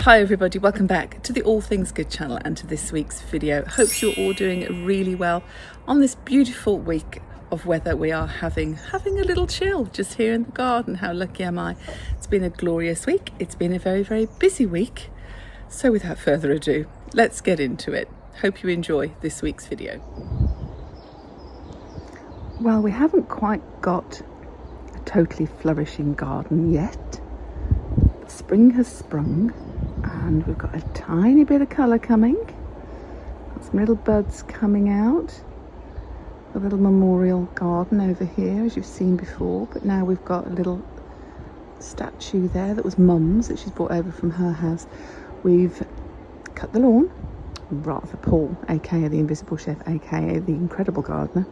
Hi everybody, welcome back to the All Things Good channel and to this week's video. Hope you're all doing really well on this beautiful week of weather we are having a little chill just here in the garden. How lucky am I? It's been a glorious week. It's been a very, very busy week. So without further ado, let's get into it. Hope you enjoy this week's video. Well, we haven't quite got a totally flourishing garden yet. Spring has sprung and we've got a tiny bit of colour coming. Got some little buds coming out. A little memorial garden over here, as you've seen before, but now we've got a little statue there that was Mum's that she's brought over from her house. We've cut the lawn. Rather, Paul, aka the Invisible Chef, aka the Incredible Gardener,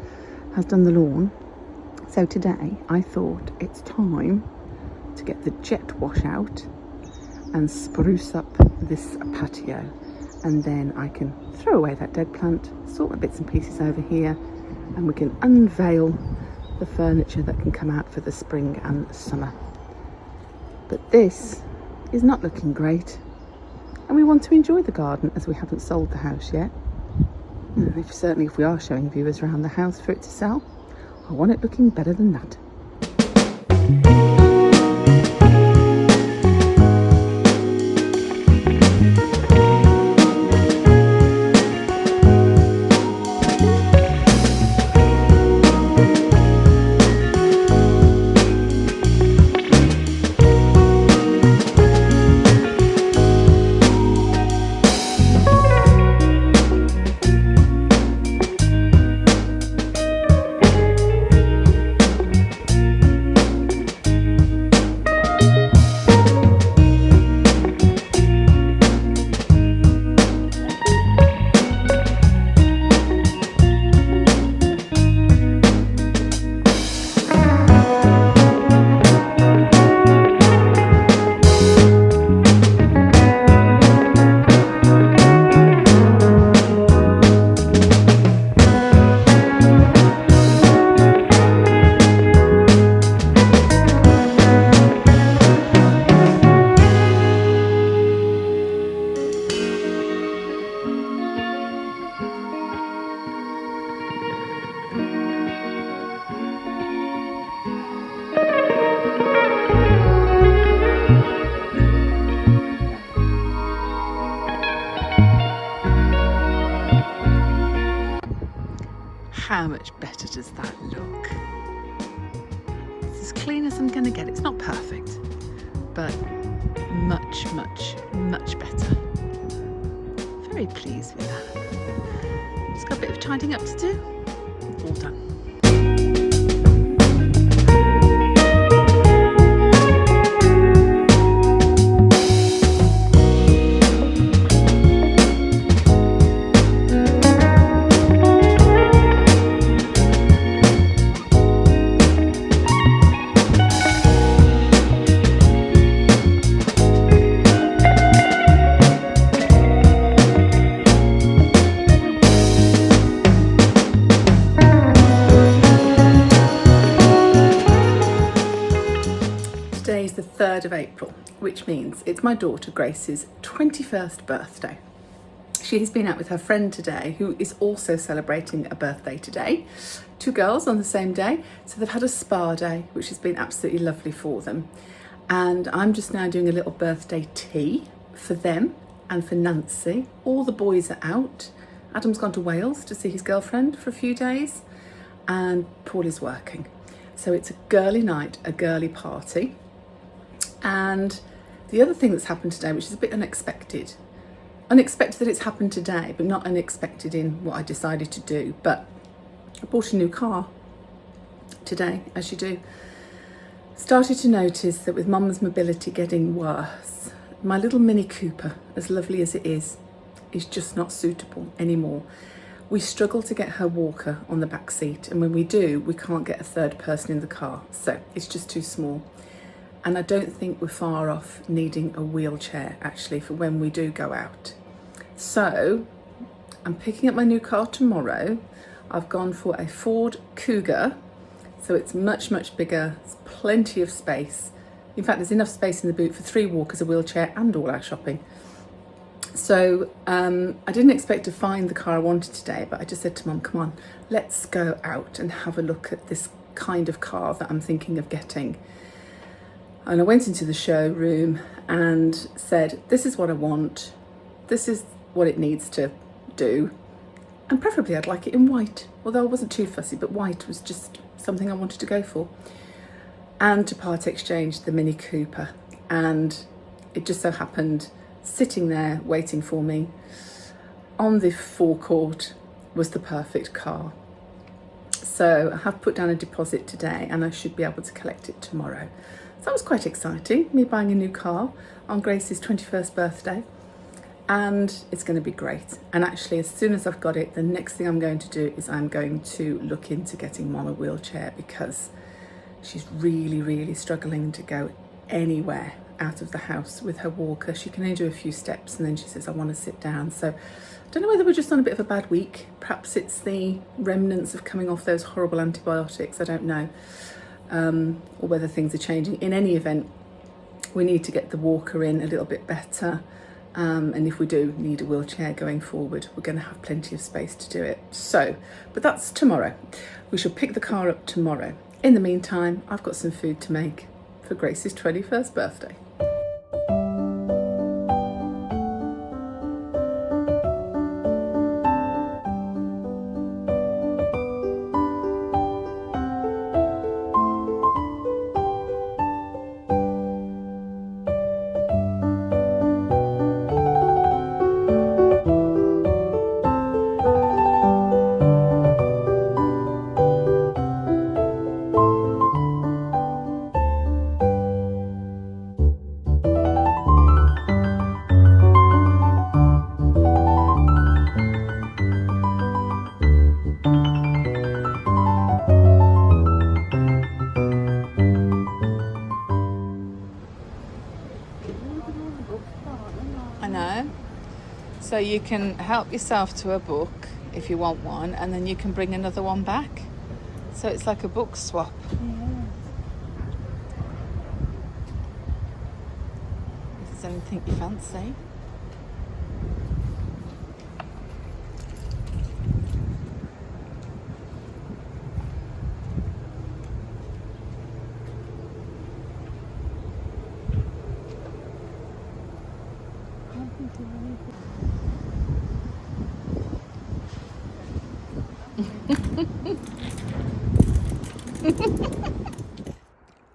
has done the lawn. So today I thought it's time to get the jet wash out and spruce up this patio, and then I can throw away that dead plant, sort my bits and pieces over here, and we can unveil the furniture that can come out for the spring and the summer. But this is not looking great, and we want to enjoy the garden as we haven't sold the house yet. And certainly if we are showing viewers around the house for it to sell, I want it looking better than that. How much better does that look? It's as clean as I'm going to get. It's not perfect, but much, much, much better. Very pleased with that. Just got a bit of tidying up to do. All done. Today is the 3rd of April, which means it's my daughter Grace's 21st birthday. She has been out with her friend today, who is also celebrating a birthday today. 2 girls on the same day, so they've had a spa day, which has been absolutely lovely for them. And I'm just now doing a little birthday tea for them and for Nancy. All the boys are out. Adam's gone to Wales to see his girlfriend for a few days, and Paul is working. So it's a girly night, a girly party. And the other thing that's happened today, which is a bit unexpected that it's happened today, but not unexpected in what I decided to do, but I bought a new car today, as you do. Started to notice that with Mum's mobility getting worse, my little Mini Cooper, as lovely as it is just not suitable anymore. We struggle to get her walker on the back seat, and when we do, we can't get a third person in the car, so it's just too small. And I don't think we're far off needing a wheelchair actually for when we do go out. So I'm picking up my new car tomorrow. I've gone for a Ford Cougar, so it's much, much bigger. There's plenty of space. In fact, there's enough space in the boot for 3 walkers, a wheelchair and all our shopping. So I didn't expect to find the car I wanted today, but I just said to Mum, come on, let's go out and have a look at this kind of car that I'm thinking of getting. And I went into the showroom and said, this is what I want, this is what it needs to do, and preferably I'd like it in white, although I wasn't too fussy, but white was just something I wanted to go for. And to part exchange the Mini Cooper, and it just so happened, sitting there waiting for me on the forecourt was the perfect car. So I have put down a deposit today and I should be able to collect it tomorrow. So that was quite exciting, me buying a new car on Grace's 21st birthday, and it's going to be great. And actually, as soon as I've got it, the next thing I'm going to do is I'm going to look into getting Mom a wheelchair, because she's really struggling to go anywhere out of the house with her walker. She can only do a few steps and then she says, I want to sit down. So I don't know whether we're just on a bit of a bad week. Perhaps it's the remnants of coming off those horrible antibiotics, I don't know. Or whether things are changing. In any event, we need to get the walker in a little bit better. And if we do need a wheelchair going forward, we're going to have plenty of space to do it. So, but that's tomorrow. We shall pick the car up tomorrow. In the meantime, I've got some food to make for Grace's 21st birthday. I know. So you can help yourself to a book if you want one, and then you can bring another one back. So it's like a book swap. Yeah. If there's anything you fancy.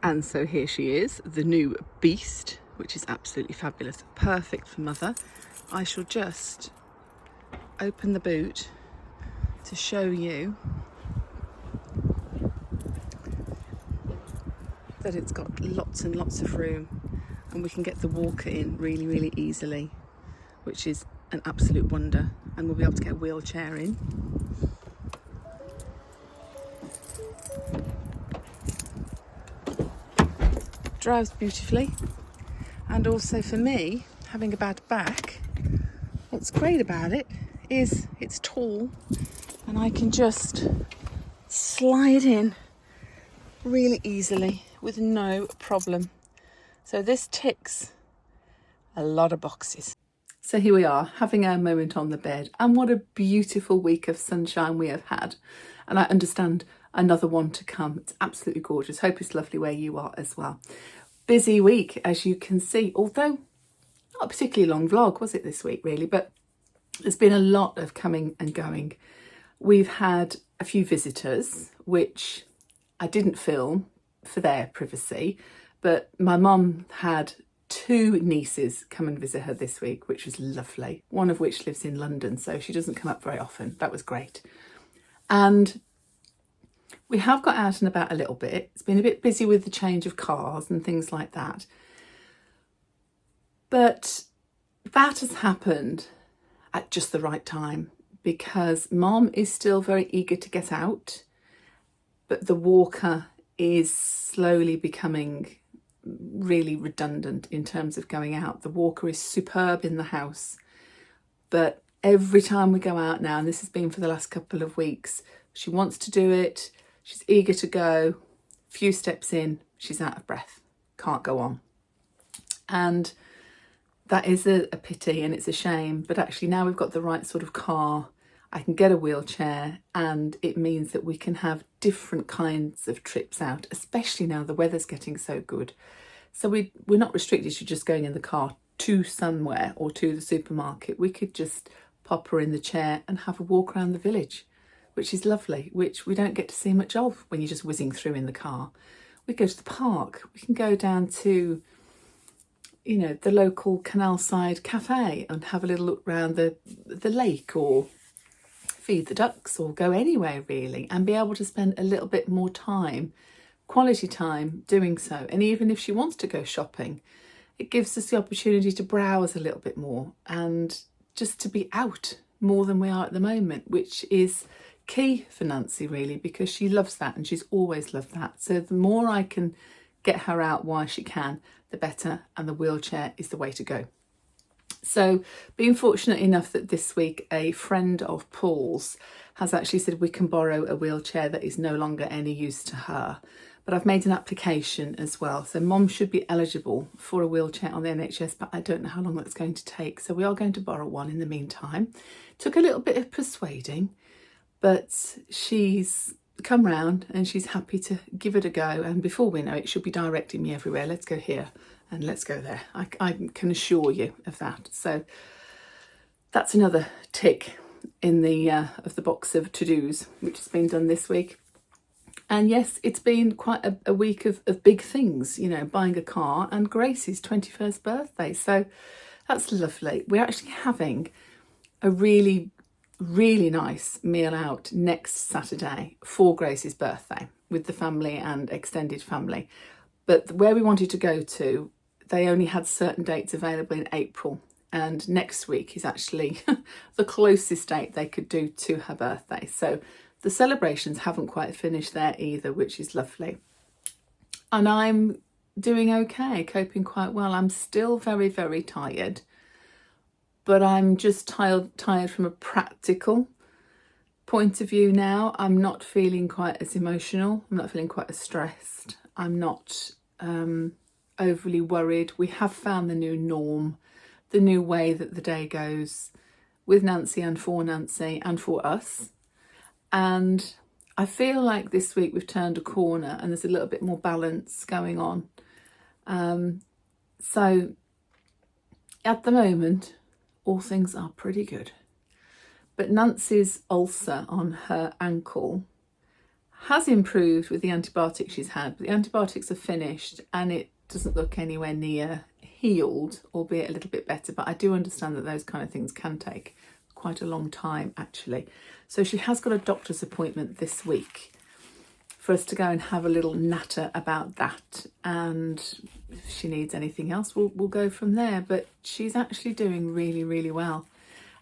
And so here she is, the new beast, which is absolutely fabulous, perfect for mother. I shall just open the boot to show you that it's got lots and lots of room, and we can get the walker in really easily, which is an absolute wonder, and we'll be able to get a wheelchair in. Drives beautifully, and also for me, having a bad back, what's great about it is it's tall and I can just slide in really easily with no problem. So this ticks a lot of boxes. So here we are, having our moment on the bed, and what a beautiful week of sunshine we have had. And I understand another one to come. It's absolutely gorgeous. Hope it's lovely where you are as well. Busy week, as you can see, although not a particularly long vlog, was it this week really, but there's been a lot of coming and going. We've had a few visitors, which I didn't film for their privacy, but my mum had 2 nieces come and visit her this week, which was lovely. One of which lives in London, so she doesn't come up very often. That was great. And we have got out and about a little bit. It's been a bit busy with the change of cars and things like that. But that has happened at just the right time, because Mom is still very eager to get out, but the walker is slowly becoming really redundant in terms of going out. The walker is superb in the house, but every time we go out now, and this has been for the last couple of weeks, she wants to do it. She's eager to go. Few steps in, she's out of breath, can't go on. And that is a pity and it's a shame, but actually now we've got the right sort of car, I can get a wheelchair, and it means that we can have different kinds of trips out, especially now the weather's getting so good. So we're not restricted to just going in the car to somewhere or to the supermarket. We could just pop her in the chair and have a walk around the village, which is lovely, which we don't get to see much of when you're just whizzing through in the car. We go to the park, we can go down to, you know, the local canal side cafe and have a little look around the lake, or feed the ducks, or go anywhere really, and be able to spend a little bit more time, quality time, doing so. And even if she wants to go shopping, it gives us the opportunity to browse a little bit more and just to be out more than we are at the moment, which is key for Nancy really, because she loves that and she's always loved that. So the more I can get her out while she can, the better, and the wheelchair is the way to go. So being fortunate enough that this week a friend of Paul's has actually said we can borrow a wheelchair that is no longer any use to her. But I've made an application as well. So Mom should be eligible for a wheelchair on the NHS, but I don't know how long that's going to take. So we are going to borrow one in the meantime. Took a little bit of persuading, but she's come round and she's happy to give it a go. And before we know it, she'll be directing me everywhere. Let's go here and let's go there. I can assure you of that. So that's another tick in the of the box of to-dos, which has been done this week. And yes, it's been quite a week of big things, you know, buying a car and Grace's 21st birthday. So that's lovely. We're actually having a really nice meal out next Saturday for Grace's birthday with the family and extended family. But where we wanted to go to, they only had certain dates available in April. And next week is actually the closest date they could do to her birthday. So the celebrations haven't quite finished there either, which is lovely. And I'm doing okay, coping quite well. I'm still very, very tired, but I'm just tired from a practical point of view now. I'm not feeling quite as emotional. I'm not feeling quite as stressed. I'm not overly worried. We have found the new norm, the new way that the day goes with Nancy and for us. And I feel like this week we've turned a corner and there's a little bit more balance going on. So at the moment, all things are pretty good. But Nancy's ulcer on her ankle has improved with the antibiotics she's had. But the antibiotics are finished and it doesn't look anywhere near healed, albeit a little bit better. But I do understand that those kind of things can take quite a long time actually. So she has got a doctor's appointment this week for us to go and have a little natter about that. And if she needs anything else, we'll go from there. But she's actually doing really, really well.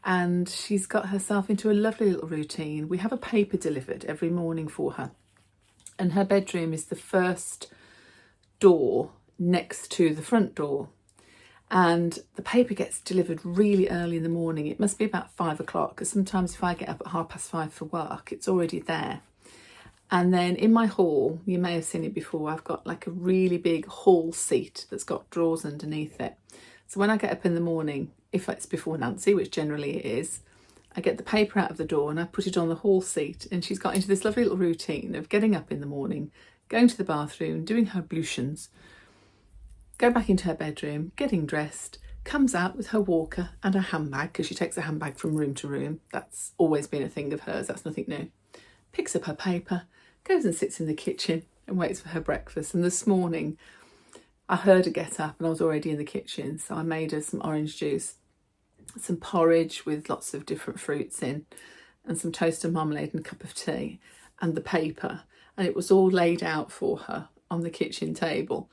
And she's got herself into a lovely little routine. We have a paper delivered every morning for her. And her bedroom is the first door next to the front door. And the paper gets delivered really early in the morning. It must be about 5 o'clock, because sometimes if I get up at 5:30 for work, it's already there. And then in my hall, you may have seen it before, I've got like a really big hall seat that's got drawers underneath it. So when I get up in the morning, if it's before Nancy, which generally it is, I get the paper out of the door and I put it on the hall seat. And she's got into this lovely little routine of getting up in the morning, going to the bathroom, doing her ablutions, go back into her bedroom, getting dressed, comes out with her walker and her handbag, because she takes a handbag from room to room. That's always been a thing of hers, that's nothing new. Picks up her paper, goes and sits in the kitchen and waits for her breakfast. And this morning I heard her get up and I was already in the kitchen. So I made her some orange juice, some porridge with lots of different fruits in, and some toast and marmalade and a cup of tea and the paper. And it was all laid out for her on the kitchen table.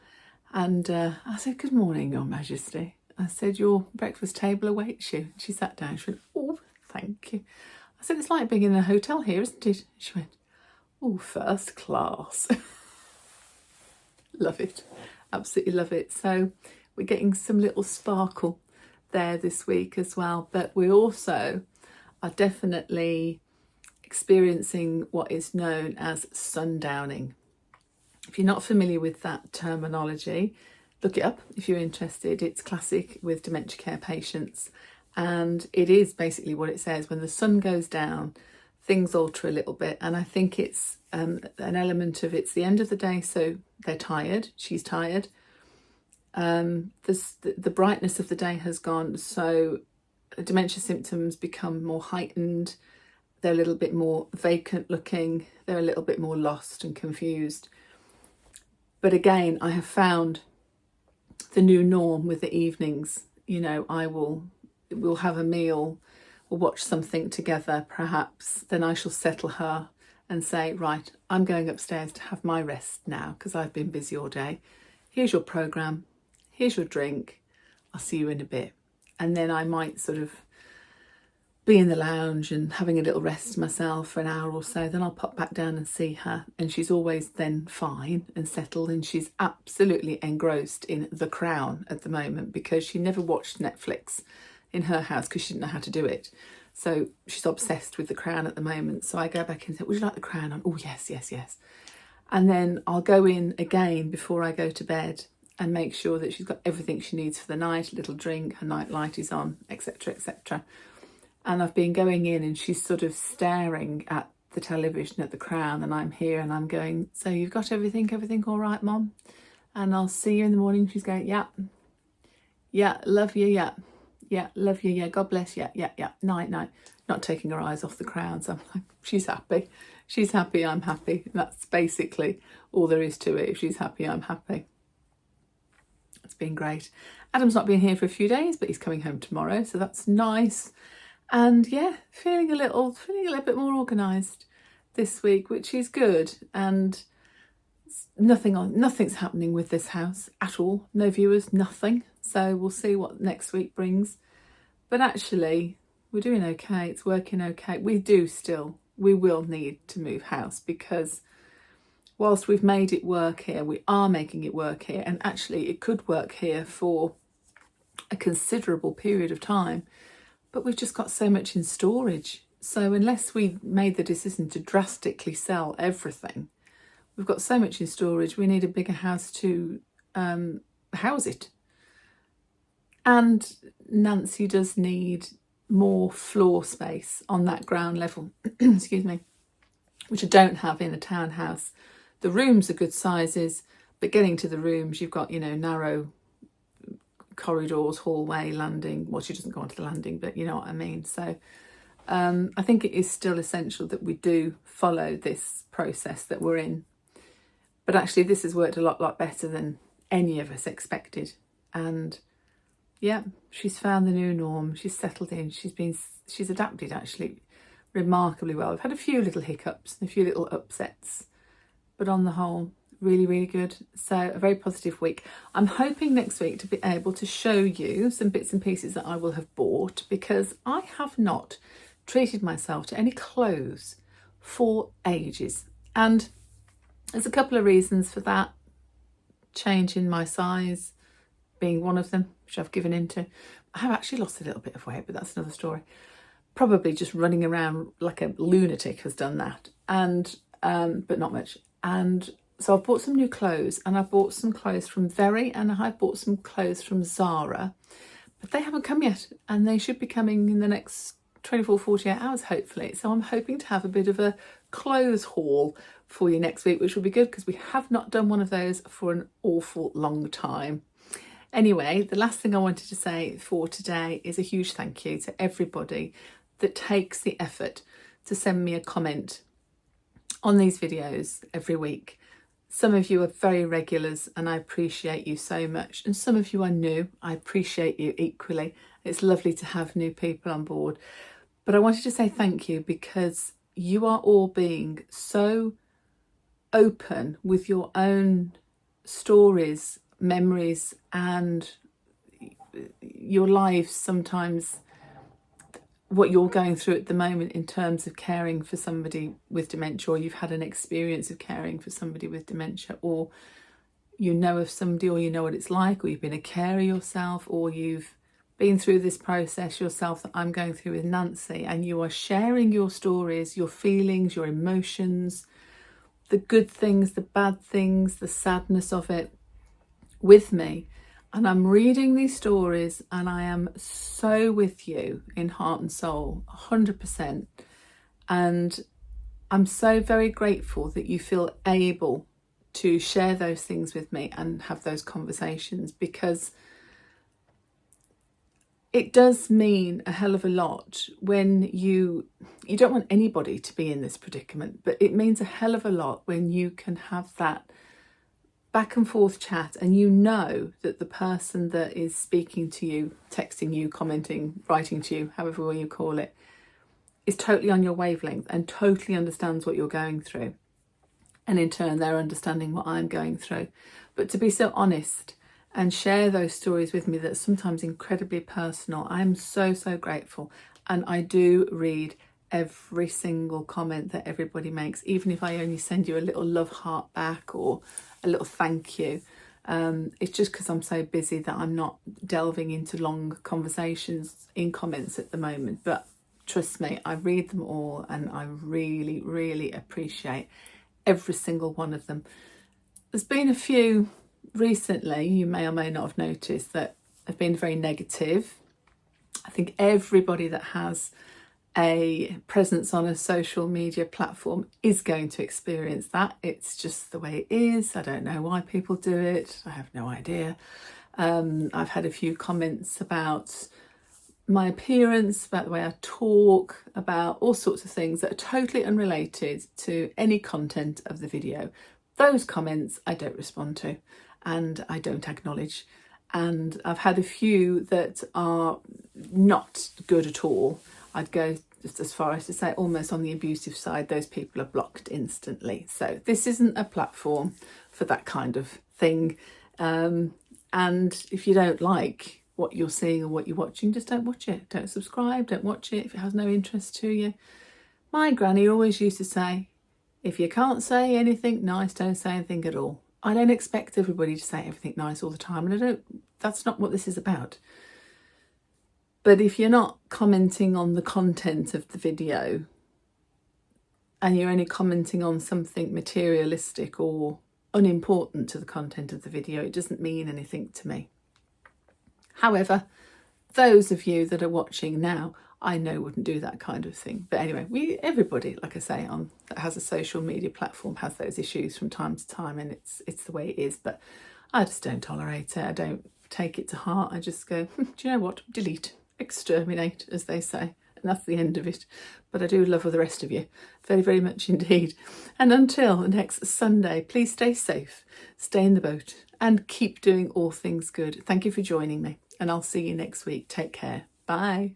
And I said, "Good morning, Your Majesty." I said, "Your breakfast table awaits you." She sat down. She went, "Oh, thank you." I said, "It's like being in a hotel here, isn't it?" She went, "Oh, first class." Love it. Absolutely love it. So we're getting some little sparkle there this week as well. But we also are definitely experiencing what is known as sundowning. If you're not familiar with that terminology, look it up if you're interested. It's classic with dementia care patients, and it is basically what it says. When the sun goes down, things alter a little bit, and I think it's an element of it's the end of the day, so they're tired, she's tired. The brightness of the day has gone, so dementia symptoms become more heightened. They're a little bit more vacant looking, they're a little bit more lost and confused. But again, I have found the new norm with the evenings. You know, we'll have a meal, we'll watch something together perhaps, then I shall settle her and say, right, I'm going upstairs to have my rest now because I've been busy all day. Here's your programme, here's your drink, I'll see you in a bit. And then I might sort of be in the lounge and having a little rest myself for an hour or so, then I'll pop back down and see her, and she's always then fine and settled, and she's absolutely engrossed in The Crown at the moment because she never watched Netflix in her house because she didn't know how to do it. So she's obsessed with The Crown at the moment. So I go back and say, would you like The Crown on? Oh yes, yes, yes. And then I'll go in again before I go to bed and make sure that she's got everything she needs for the night, a little drink, her night light is on, etc, etc. And I've been going in and she's sort of staring at the television at The Crown, and I'm here and I'm going, so you've got everything all right, Mom? And I'll see you in the morning. She's going, yeah, love you, yeah, love you, yeah, God bless, yeah, night. Not taking her eyes off The Crown. So I'm like, she's happy, I'm happy. That's basically all there is to it. If she's happy, I'm happy. It's been great. Adam's not been here for a few days, but he's coming home tomorrow, so that's nice. And yeah, feeling a little bit more organised this week, which is good. And nothing's happening with this house at all. No viewers, nothing. So we'll see what next week brings. But actually, we're doing okay. It's working okay. We will need to move house because whilst we've made it work here, we are making it work here. And actually, it could work here for a considerable period of time. But we've just got so much in storage. So unless we made the decision to drastically sell everything, we've got so much in storage, we need a bigger house to house it. And Nancy does need more floor space on that ground level, excuse me, which I don't have in a townhouse. The rooms are good sizes, but getting to the rooms, you've got, narrow corridors, hallway, landing. Well, she doesn't go onto the landing, but you know what I mean. So I think it is still essential that we do follow this process that we're in. But actually this has worked a lot better than any of us expected. And yeah, she's found the new norm. She's settled in. She's adapted actually remarkably well. We've had a few little hiccups and a few little upsets, but on the whole, really good. So a very positive week. I'm hoping next week to be able to show you some bits and pieces that I will have bought, because I have not treated myself to any clothes for ages. And there's a couple of reasons for that. Change in my size being one of them, which I've given into. I have actually lost a little bit of weight, but that's another story. Probably just running around like a lunatic has done that, and but not much. And so I've bought some new clothes, and I've bought some clothes from Very, and I've bought some clothes from Zara, but they haven't come yet, and they should be coming in the next 24, 48 hours, hopefully. So I'm hoping to have a bit of a clothes haul for you next week, which will be good because we have not done one of those for an awful long time. Anyway, the last thing I wanted to say for today is a huge thank you to everybody that takes the effort to send me a comment on these videos every week. Some of you are very regulars and I appreciate you so much. And some of you are new. I appreciate you equally. It's lovely to have new people on board. But I wanted to say thank you because you are all being so open with your own stories, memories, and your lives, sometimes what you're going through at the moment in terms of caring for somebody with dementia, or you've had an experience of caring for somebody with dementia, or you know of somebody, or you know what it's like, or you've been a carer yourself, or you've been through this process yourself that I'm going through with Nancy, and you are sharing your stories, your feelings, your emotions, the good things, the bad things, the sadness of it with me. And I'm reading these stories and I am so with you in heart and soul, 100%. And I'm so very grateful that you feel able to share those things with me and have those conversations, because it does mean a hell of a lot when you don't want anybody to be in this predicament, but it means a hell of a lot when you can have that back and forth chat and you know that the person that is speaking to you, texting you, commenting, writing to you, however you call it, is totally on your wavelength and totally understands what you're going through. And in turn, they're understanding what I'm going through. But to be so honest and share those stories with me that's sometimes incredibly personal, I'm so, so grateful. And I do read every single comment that everybody makes, even if I only send you a little love heart back or a little thank you. It's just because I'm so busy that I'm not delving into long conversations in comments at the moment. But trust me, I read them all and I really, really appreciate every single one of them. There's been a few recently, you may or may not have noticed, that have been very negative. I think everybody that has a presence on a social media platform is going to experience that. It's just the way it is. I don't know why people do it. I have no idea. I've had a few comments about my appearance, about the way I talk, about all sorts of things that are totally unrelated to any content of the video. Those comments I don't respond to and I don't acknowledge. And I've had a few that are not good at all. I'd go just as far as to say almost on the abusive side, those people are blocked instantly. So this isn't a platform for that kind of thing. And if you don't like what you're seeing or what you're watching, just don't watch it. Don't subscribe, don't watch it if it has no interest to you. My granny always used to say, if you can't say anything nice, don't say anything at all. I don't expect everybody to say everything nice all the time, and that's not what this is about. But if you're not commenting on the content of the video and you're only commenting on something materialistic or unimportant to the content of the video, it doesn't mean anything to me. However, those of you that are watching now, I know wouldn't do that kind of thing. But anyway, everybody, like I say, that has a social media platform has those issues from time to time, and it's the way it is. But I just don't tolerate it. I don't take it to heart. I just go, do you know what? Delete, exterminate, as they say. And that's the end of it. But I do love all the rest of you very, very much indeed. And until next Sunday, please stay safe, stay in the boat, and keep doing all things good. Thank you for joining me, and I'll see you next week. Take care. Bye.